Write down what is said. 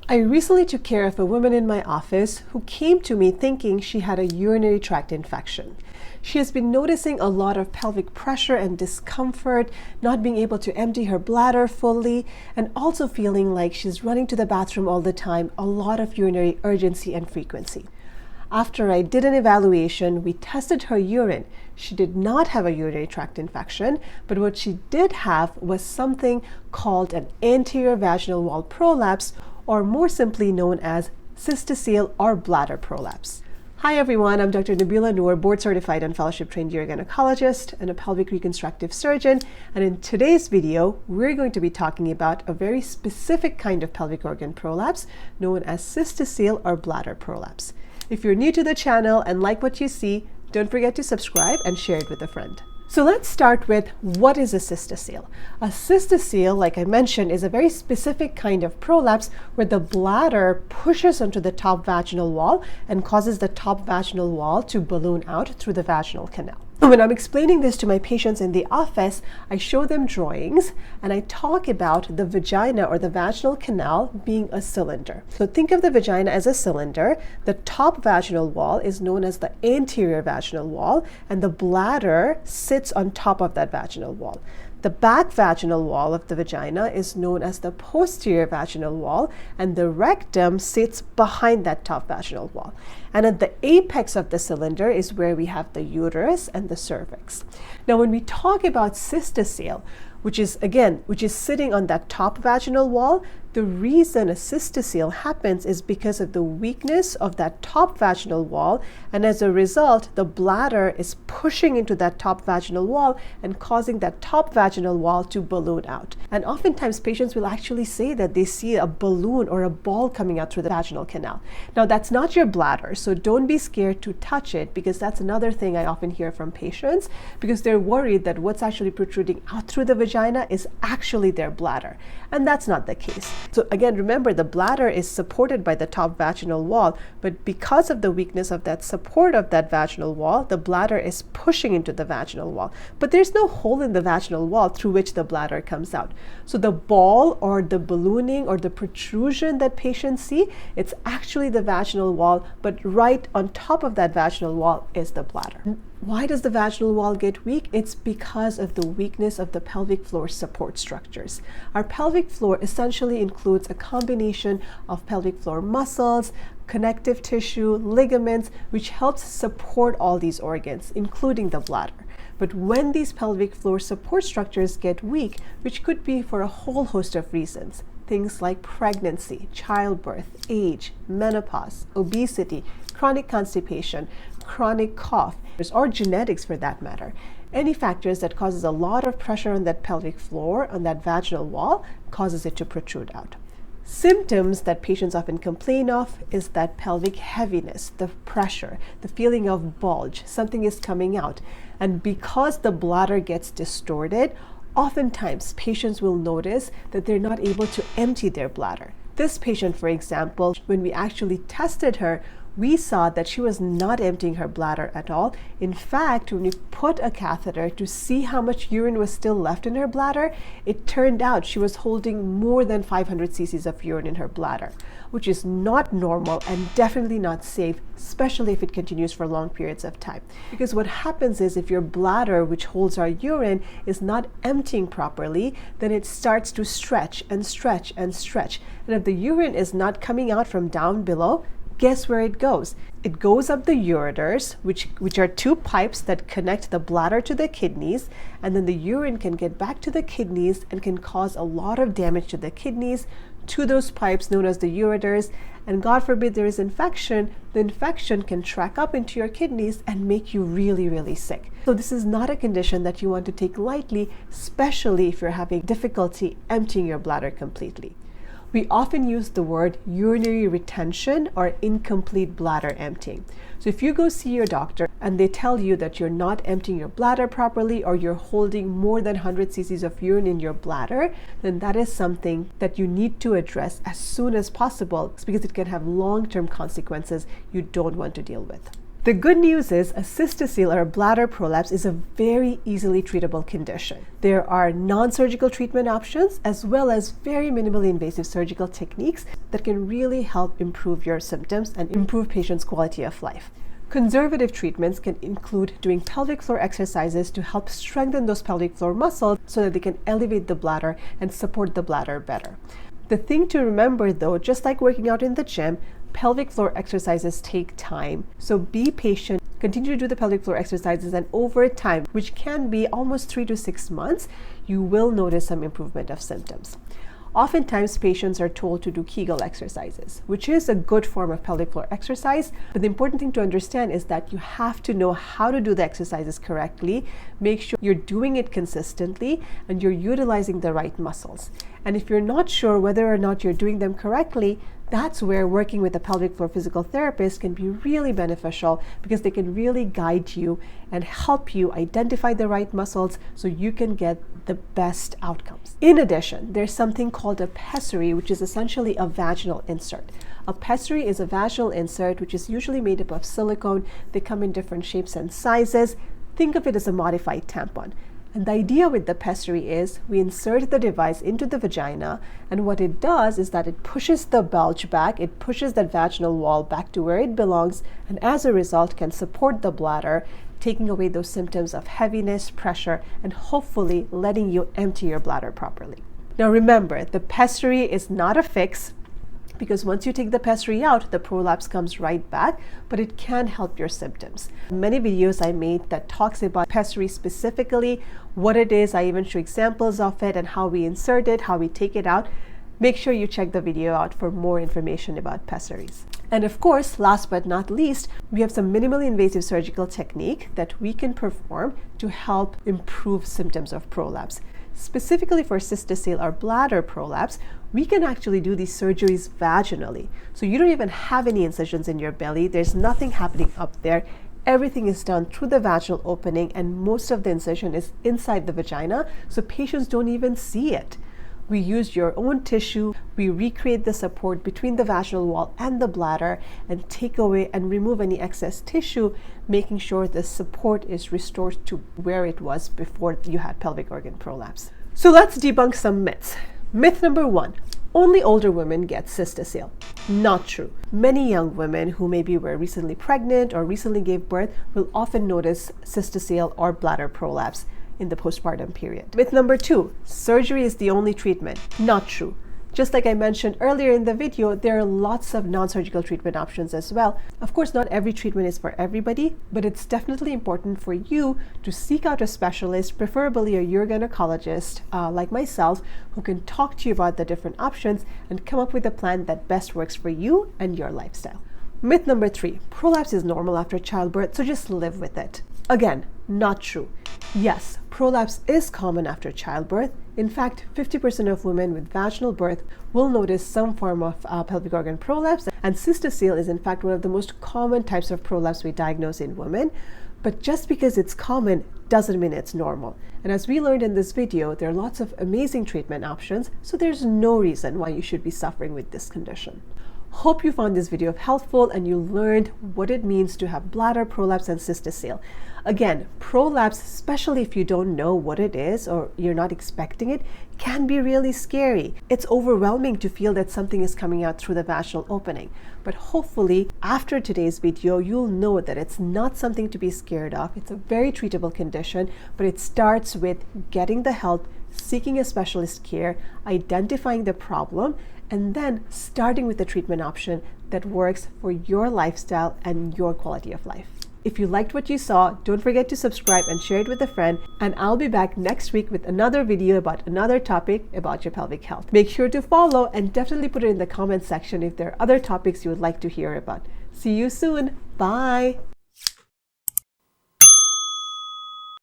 I recently took care of a woman in my office who came to me thinking she had a urinary tract infection. She has been noticing a lot of pelvic pressure and discomfort, not being able to empty her bladder fully, and also feeling like she's running to the bathroom all the time, a lot of urinary urgency and frequency. After I did an evaluation, we tested her urine. She did not have a urinary tract infection, but what she did have was something called an anterior vaginal wall prolapse, or more simply known as cystocele or bladder prolapse. Hi everyone, I'm Dr. Nabila Noor, board certified and fellowship trained urogynecologist and a pelvic reconstructive surgeon. And in today's video, we're going to be talking about a very specific kind of pelvic organ prolapse known as cystocele or bladder prolapse. If you're new to the channel and like what you see, don't forget to subscribe and share it with a friend. So let's start with, what is a cystocele? A cystocele, like I mentioned, is a very specific kind of prolapse where the bladder pushes onto the top vaginal wall and causes the top vaginal wall to balloon out through the vaginal canal. When I'm explaining this to my patients in the office, I show them drawings and I talk about the vagina or the vaginal canal being a cylinder. So think of the vagina as a cylinder. The top vaginal wall is known as the anterior vaginal wall, and the bladder sits on top of that vaginal wall. The back vaginal wall of the vagina is known as the posterior vaginal wall, and the rectum sits behind that top vaginal wall. And at the apex of the cylinder is where we have the uterus and the cervix. Now, when we talk about cystocele, which is sitting on that top vaginal wall, the reason a cystocele happens is because of the weakness of that top vaginal wall, and as a result, the bladder is pushing into that top vaginal wall and causing that top vaginal wall to balloon out. And oftentimes patients will actually say that they see a balloon or a ball coming out through the vaginal canal. Now, that's not your bladder, so don't be scared to touch it, because that's another thing I often hear from patients, because they're worried that what's actually protruding out through the vagina is actually their bladder, and that's not the case. So again, remember, the bladder is supported by the top vaginal wall, but because of the weakness of that support of that vaginal wall, the bladder is pushing into the vaginal wall. But there's no hole in the vaginal wall through which the bladder comes out. So the ball or the ballooning or the protrusion that patients see, it's actually the vaginal wall, but right on top of that vaginal wall is the bladder. Why does the vaginal wall get weak? It's because of the weakness of the pelvic floor support structures. Our pelvic floor essentially includes a combination of pelvic floor muscles, connective tissue, ligaments, which helps support all these organs, including the bladder. But when these pelvic floor support structures get weak, which could be for a whole host of reasons, things like pregnancy, childbirth, age, menopause, obesity, chronic constipation, chronic cough, or genetics for that matter. Any factors that causes a lot of pressure on that pelvic floor, on that vaginal wall, causes it to protrude out. Symptoms that patients often complain of is that pelvic heaviness, the pressure, the feeling of bulge, something is coming out. And because the bladder gets distorted, oftentimes patients will notice that they're not able to empty their bladder. This patient, for example, when we actually tested her, we saw that she was not emptying her bladder at all. In fact, when we put a catheter to see how much urine was still left in her bladder, it turned out she was holding more than 500 cc's of urine in her bladder, which is not normal and definitely not safe, especially if it continues for long periods of time. Because what happens is, if your bladder, which holds our urine, is not emptying properly, then it starts to stretch and stretch and stretch. And if the urine is not coming out from down below, guess where it goes? It goes up the ureters, which are two pipes that connect the bladder to the kidneys, and then the urine can get back to the kidneys and can cause a lot of damage to the kidneys, to those pipes known as the ureters, and God forbid there is infection, the infection can track up into your kidneys and make you really, really sick. So this is not a condition that you want to take lightly, especially if you're having difficulty emptying your bladder completely. We often use the word urinary retention or incomplete bladder emptying. So if you go see your doctor and they tell you that you're not emptying your bladder properly, or you're holding more than 100 cc's of urine in your bladder, then that is something that you need to address as soon as possible, because it can have long-term consequences you don't want to deal with. The good news is a cystocele or a bladder prolapse is a very easily treatable condition. There are non-surgical treatment options as well as very minimally invasive surgical techniques that can really help improve your symptoms and improve patients' quality of life. Conservative treatments can include doing pelvic floor exercises to help strengthen those pelvic floor muscles so that they can elevate the bladder and support the bladder better. The thing to remember though, just like working out in the gym, pelvic floor exercises take time. So be patient, continue to do the pelvic floor exercises, and over time, which can be almost 3 to 6 months, you will notice some improvement of symptoms. Oftentimes, patients are told to do Kegel exercises, which is a good form of pelvic floor exercise. But the important thing to understand is that you have to know how to do the exercises correctly, make sure you're doing it consistently, and you're utilizing the right muscles. And if you're not sure whether or not you're doing them correctly, that's where working with a pelvic floor physical therapist can be really beneficial, because they can really guide you and help you identify the right muscles so you can get the best outcomes. In addition, there's something called a pessary, which is essentially a vaginal insert. A pessary is a vaginal insert which is usually made up of silicone. They come in different shapes and sizes. Think of it as a modified tampon. And the idea with the pessary is we insert the device into the vagina, and what it does is that it pushes the bulge back, it pushes that vaginal wall back to where it belongs, and as a result can support the bladder, taking away those symptoms of heaviness, pressure, and hopefully letting you empty your bladder properly. Now remember, the pessary is not a fix, because once you take the pessary out, the prolapse comes right back, but it can help your symptoms. Many videos I made that talks about pessary specifically, what it is. I even show examples of it and how we insert it, how we take it out. Make sure you check the video out for more information about pessaries. And of course, last but not least, we have some minimally invasive surgical technique that we can perform to help improve symptoms of prolapse. Specifically for cystocele or bladder prolapse, we can actually do these surgeries vaginally. So you don't even have any incisions in your belly. There's nothing happening up there. Everything is done through the vaginal opening, and most of the incision is inside the vagina, so patients don't even see it. We use your own tissue. We recreate the support between the vaginal wall and the bladder and take away and remove any excess tissue, making sure the support is restored to where it was before you had pelvic organ prolapse. So let's debunk some myths. Myth number 1, only older women get cystocele. Not true. Many young women who maybe were recently pregnant or recently gave birth will often notice cystocele or bladder prolapse in the postpartum period. Myth number 2, surgery is the only treatment. Not true. Just like I mentioned earlier in the video, there are lots of non-surgical treatment options as well. Of course, not every treatment is for everybody, but it's definitely important for you to seek out a specialist, preferably a urogynecologist like myself, who can talk to you about the different options and come up with a plan that best works for you and your lifestyle. Myth number 3, prolapse is normal after childbirth, so just live with it. Again, not true. Yes, prolapse is common after childbirth. In fact, 50% of women with vaginal birth will notice some form of pelvic organ prolapse, and cystocele is in fact one of the most common types of prolapse we diagnose in women. But just because it's common doesn't mean it's normal. And as we learned in this video, there are lots of amazing treatment options, so there's no reason why you should be suffering with this condition. Hope you found this video helpful and you learned what it means to have bladder prolapse and cystocele. Again, prolapse, especially if you don't know what it is or you're not expecting it, can be really scary. It's overwhelming to feel that something is coming out through the vaginal opening. But hopefully, after today's video, you'll know that it's not something to be scared of. It's a very treatable condition, but it starts with getting the help, seeking a specialist care, identifying the problem, and then starting with the treatment option that works for your lifestyle and your quality of life. If you liked what you saw, don't forget to subscribe and share it with a friend, and I'll be back next week with another video about another topic about your pelvic health. Make sure to follow and definitely put it in the comment section if there are other topics you would like to hear about. See you soon. Bye.